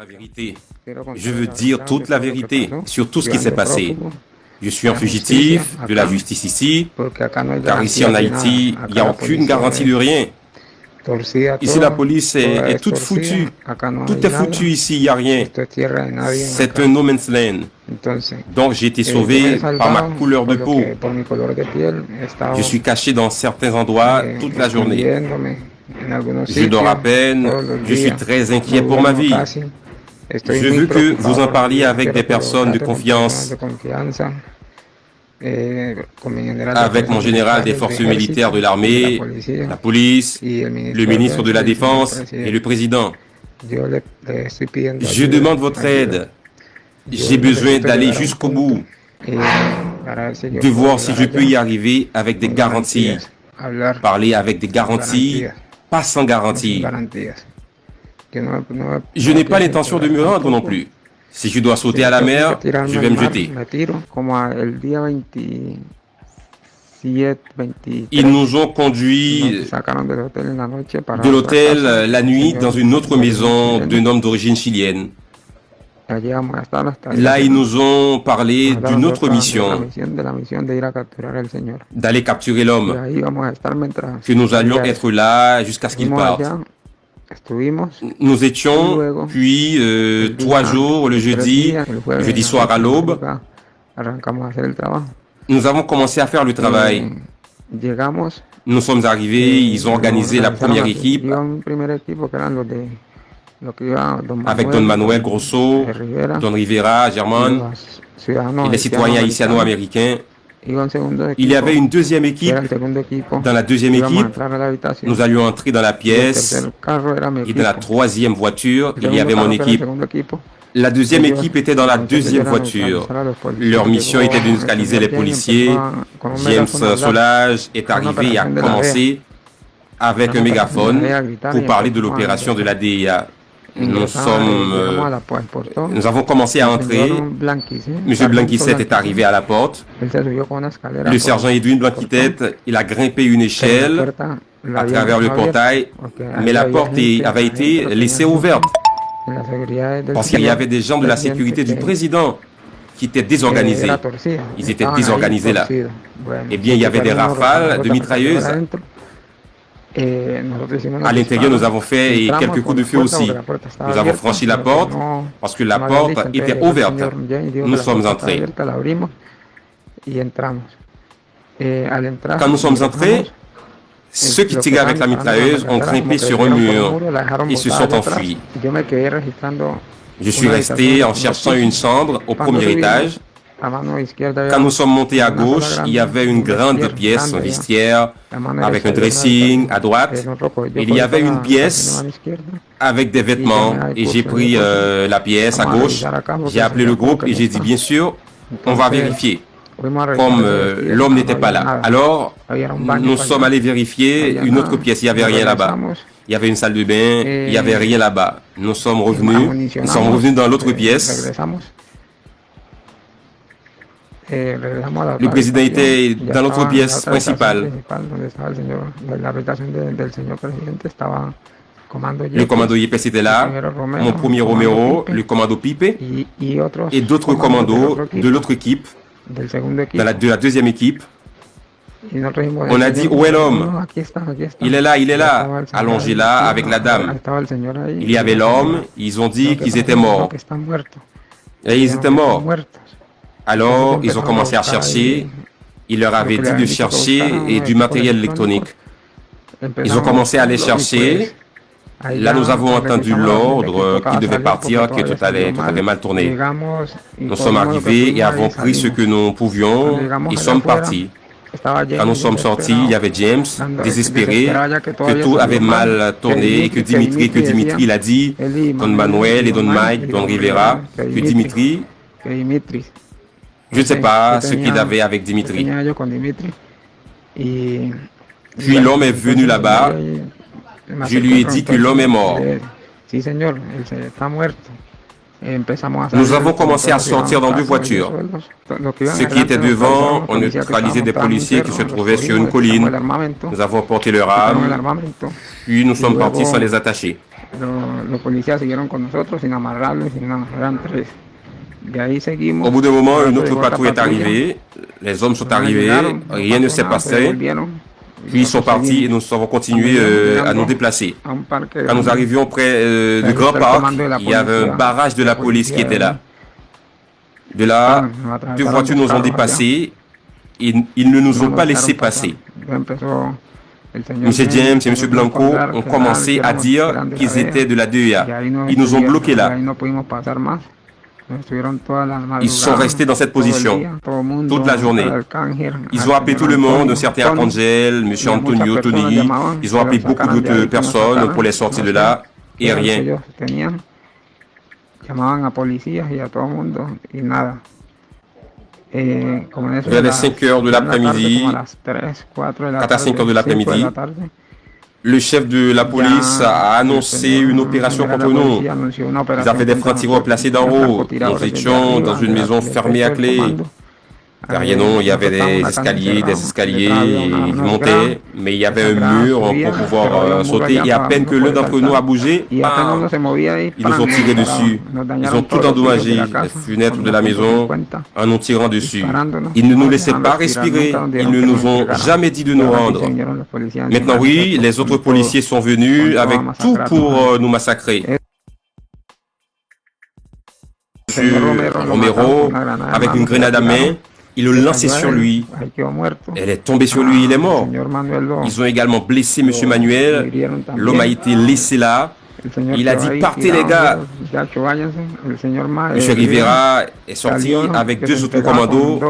la vérité. Je veux dire toute la vérité sur tout ce qui s'est passé. Je suis un fugitif de la justice ici, car ici en Haïti, il n'y a aucune garantie de rien. Ici, la police est toute foutue. Tout est foutu ici, il n'y a rien. C'est un no man's land. Donc, j'ai été sauvé par ma couleur de peau. Je suis caché dans certains endroits toute la journée. Je dors à peine. Je suis très inquiet pour ma vie. Je veux que vous en parliez avec des personnes de confiance, avec mon général des forces militaires de l'armée, la police, le ministre de la Défense et le président. Je demande votre aide. J'ai besoin d'aller jusqu'au bout, de voir si je peux y arriver avec des garanties. Parler avec des garanties, pas sans garantie. Je n'ai pas l'intention de me rendre non plus. Si je dois sauter à la mer, je vais me jeter. Ils nous ont conduits de l'hôtel la nuit dans une autre maison d'un homme d'origine chilienne. Là, ils nous ont parlé d'une autre mission, d'aller capturer l'homme, que nous allions être là jusqu'à ce qu'il parte. Nous étions, puis 3 jours, le jeudi soir à l'aube, nous avons commencé à faire le travail. Nous sommes arrivés, ils ont organisé la première équipe avec Don Manuel Grosso, Don Rivera, Germán et les citoyens haïtiano-américains. Il y avait une deuxième équipe. Dans la deuxième équipe, nous allions entrer dans la pièce et dans la troisième voiture, il y avait mon équipe. La deuxième équipe était dans la deuxième voiture. Leur mission était de neutraliser les policiers. James Solage est arrivé et a commencé avec un mégaphone pour parler de l'opération de la DEA. Nous avons commencé à entrer. M. Blanquisset est arrivé à la porte. Le sergent Edwin Blanquisset, il a grimpé une échelle à travers le portail, mais la porte avait été laissée ouverte parce qu'il y avait des gens de la sécurité du président qui étaient désorganisés. Ils étaient désorganisés là. Eh bien, il y avait des rafales de mitrailleuses. À l'intérieur, nous avons fait quelques coups de feu aussi. Nous avons franchi la porte parce que la porte était ouverte. Nous sommes entrés. Quand nous sommes entrés, ceux qui tiraient avec la mitrailleuse ont grimpé sur un mur et se sont enfuis. Je suis resté en cherchant une chambre au premier étage. Quand nous sommes montés à gauche, il y avait une grande pièce, un vestiaire, avec un dressing à droite. Il y avait une pièce avec des vêtements et j'ai pris la pièce à gauche. J'ai appelé le groupe et j'ai dit, bien sûr, on va vérifier. Comme l'homme n'était pas là. Alors, nous sommes allés vérifier une autre pièce. Il n'y avait rien là-bas. Il y avait une salle de bain. Il n'y avait rien là-bas. Nous sommes revenus. Nous sommes revenus dans l'autre pièce. Le président était dans l'autre pièce principale. Le commando Yepes était là, mon premier Romero, le commando Pipe et d'autres commandos de l'autre équipe, de la deuxième équipe. On a dit, où est l'homme? Il est là, allongé là avec la dame. Il y avait l'homme, ils ont dit qu'ils étaient morts. Et ils étaient morts. Alors, ils ont commencé à chercher. Il leur avait dit de chercher et du matériel électronique. Ils ont commencé à aller chercher. Là, nous avons entendu l'ordre qui devait partir, que tout avait mal tourné. Nous sommes arrivés et avons pris ce que nous pouvions et sommes partis. Quand nous sommes sortis, il y avait James, désespéré, que tout avait mal tourné et que Dimitri l'a dit, Don Manuel et Don Mike, Don Rivera, que Dimitri... Je ne sais pas ce qu'il avait avec Dimitri. Puis l'homme est venu là-bas. Je lui ai dit que l'homme est mort. Nous avons commencé à sortir dans 2 voitures. Ceux qui étaient devant ont neutralisé des policiers qui se trouvaient sur une colline. Nous avons porté leur arme. Puis nous sommes partis sans les attacher. Au bout d'un moment, une autre patrouille est arrivée. Les hommes sont arrivés, rien ne s'est passé. Puis ils sont partis et nous avons continué à nous déplacer. Quand nous arrivions près du Grand Parc, il y avait un barrage de la police qui était là. De là, deux voitures nous ont dépassés et ils ne nous ont pas laissé passer. M. James et M. Blanco ont commencé à dire qu'ils étaient de la DEA. Ils nous ont bloqués là. Ils sont restés dans cette position toute la journée. Ils ont appelé tout le monde, un certain Arcangel, M. Antonio, Tony. Ils ont appelé beaucoup d'autres personnes pour les sortir de là et rien. Vers les 5 heures de l'après-midi, 4 à 5 heures de l'après-midi, le chef de la police a annoncé une opération contre nous. Ils avaient des francs-tireurs placés d'en haut. Nous étions dans une maison fermée à clé. Derrière nous, il y avait des escaliers, ils montaient, mais il y avait un mur pour pouvoir sauter. Et à peine que l'un d'entre nous a bougé, bam, ils nous ont tiré dessus. Ils ont tout endommagé, les fenêtres de la maison, en nous tirant dessus. Ils ne nous laissaient pas respirer. Ils ne nous ont jamais dit de nous rendre. Maintenant, oui, les autres policiers sont venus avec tout pour nous massacrer. Romero, avec une grenade à main, il le lançait sur lui. Elle est tombée sur lui, il est mort. Ils ont également blessé M. Manuel. L'homme a été laissé là. Il a dit, partez les gars. M. Rivera est sorti avec 2 autres commandos.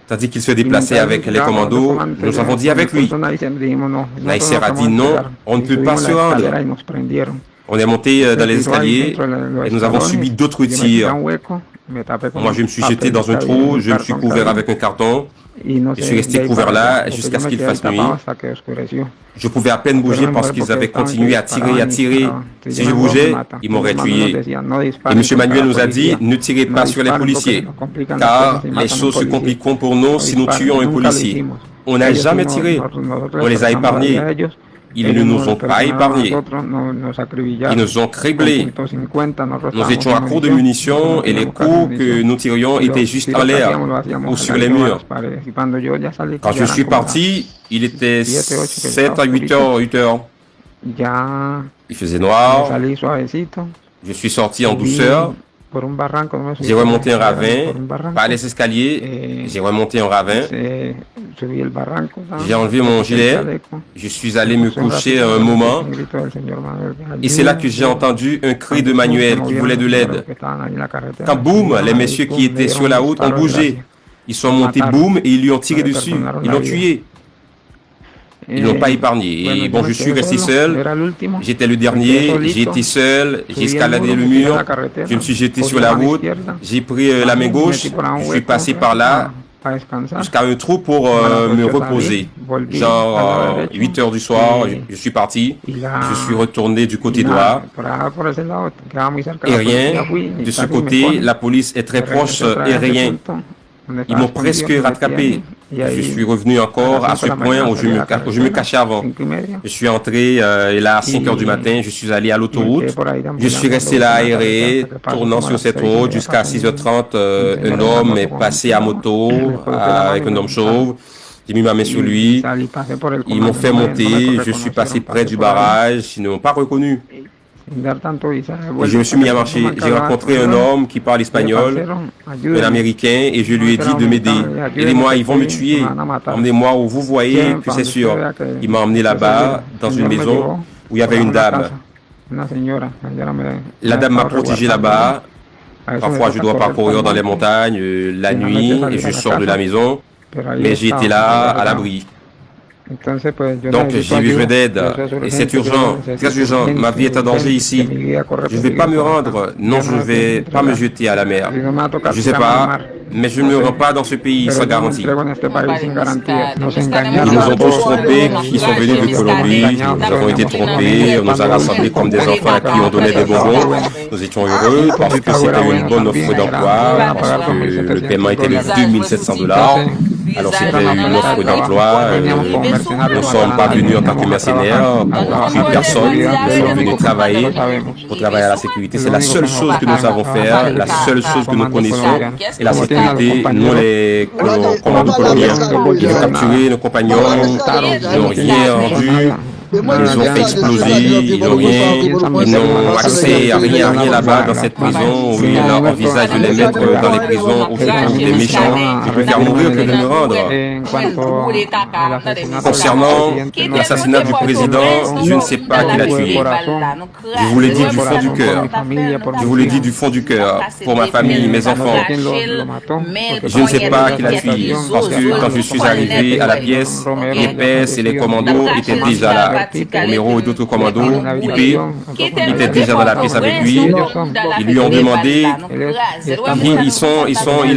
Tandis qu'il se déplaçait avec les commandos, nous avons dit avec lui. Naïser a dit non, on ne peut pas se rendre. On est monté dans les escaliers et nous avons subi d'autres tirs. Moi, je me suis jeté dans un trou, je me suis couvert avec un carton. Je suis resté couvert là jusqu'à ce qu'il fasse nuit. Je pouvais à peine bouger parce qu'ils avaient continué à tirer et à tirer. Si je bougeais, ils m'auraient tué. Et M. Manuel nous a dit, ne tirez pas sur les policiers, car les choses se compliqueront pour nous si nous tuons un policier. On n'a jamais tiré, on les a épargnés. Ils ne nous ont pas épargnés. Ils nous ont criblés. Nous étions à court de munitions et les coups que nous tirions étaient juste en l'air ou sur les murs. Quand je suis parti, il était 7 à 8 heures. Il faisait noir. Je suis sorti en douceur. J'ai remonté un ravin, pas les escaliers, j'ai remonté un ravin. J'ai enlevé mon gilet, je suis allé me coucher un moment. Et c'est là que j'ai entendu un cri de Manuel qui voulait de l'aide. Quand boum, les messieurs qui étaient sur la route ont bougé. Ils sont montés boum et ils lui ont tiré dessus. Ils l'ont tué. Ils n'ont pas épargné. Et bon, je suis resté seul. J'étais le dernier. J'ai été seul. J'ai escaladé le mur. Je me suis jeté sur la route. J'ai pris la main gauche. Je suis passé par là jusqu'à un trou pour me reposer. Genre 8 heures du soir, je suis parti. Je suis retourné du côté droit. Et rien. De ce côté, la police est très proche et rien. Ils m'ont presque rattrapé. Je suis revenu encore à ce point où je me cachais avant. Je suis entré et là à 5 heures du matin, je suis allé à l'autoroute. Je suis resté là aéré, tournant sur cette route jusqu'à 6h30. Un homme est passé à moto avec un homme chauve. J'ai mis ma main sur lui. Ils m'ont fait monter. Je suis passé près du barrage. Ils ne m'ont pas reconnu. Et je me suis mis à marcher. J'ai rencontré un homme qui parle espagnol, un Américain, et je lui ai dit de m'aider. Aidez-moi, ils vont me tuer. Emmenez-moi où vous voyez que c'est sûr. Il m'a emmené là-bas, dans une maison où il y avait une dame. La dame m'a protégé là-bas. Parfois, je dois parcourir dans les montagnes la nuit et je sors de la maison. Mais j'ai été là, à l'abri. Donc j'ai besoin d'aide et c'est urgent, très urgent. Ma vie est en danger ici. Je ne vais pas me rendre, non, je ne vais pas me jeter à la mer. Je ne sais pas, mais je ne me rends pas dans ce pays sans garantie. Ils nous ont tous trompés, qui sont venus de Colombie. Nous avons été trompés, on nous a rassemblés comme des enfants à qui on donnait des bonbons. Nous étions heureux parce que c'était une bonne offre d'emploi, parce que le paiement était de $2700. Alors c'était une offre d'emploi. Nous ne sommes pas venus en tant que mercenaires pour tuer personne. Nous sommes venus travailler pour travailler à la sécurité. C'est la seule chose que nous savons faire, la seule chose que nous connaissons. Et la sécurité, nous les commandos colombiens, ils ont capturé nos compagnons, ils n'ont rien rendu. Ils ont fait exploser, ils n'ont accès à rien là-bas dans cette prison où ils envisagent de les mettre dans les prisons où sont des méchants qui peuvent faire mourir que de me rendre. Concernant l'assassinat du président, je ne sais pas qui l'a tué. Je vous l'ai dit du fond du cœur. Je vous l'ai dit du fond du cœur. Pour ma famille, mes enfants. Je ne sais pas qui l'a tué. Parce que quand je suis arrivé à la pièce, les PS et les commandos étaient déjà là. Romero et d'autres commandos, IP, étaient déjà dans la pièce avec lui. Ils lui ont demandé, il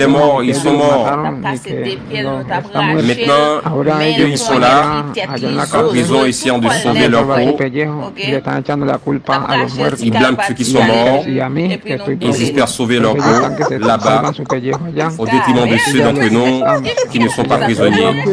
est mort, ils sont morts. Maintenant, eux, ils sont là, en prison, essayant de sauver leur peau. Ils blâment ceux qui sont morts. Ils espèrent sauver leur peau là-bas, au détriment de ceux d'entre nous qui ne sont pas prisonniers.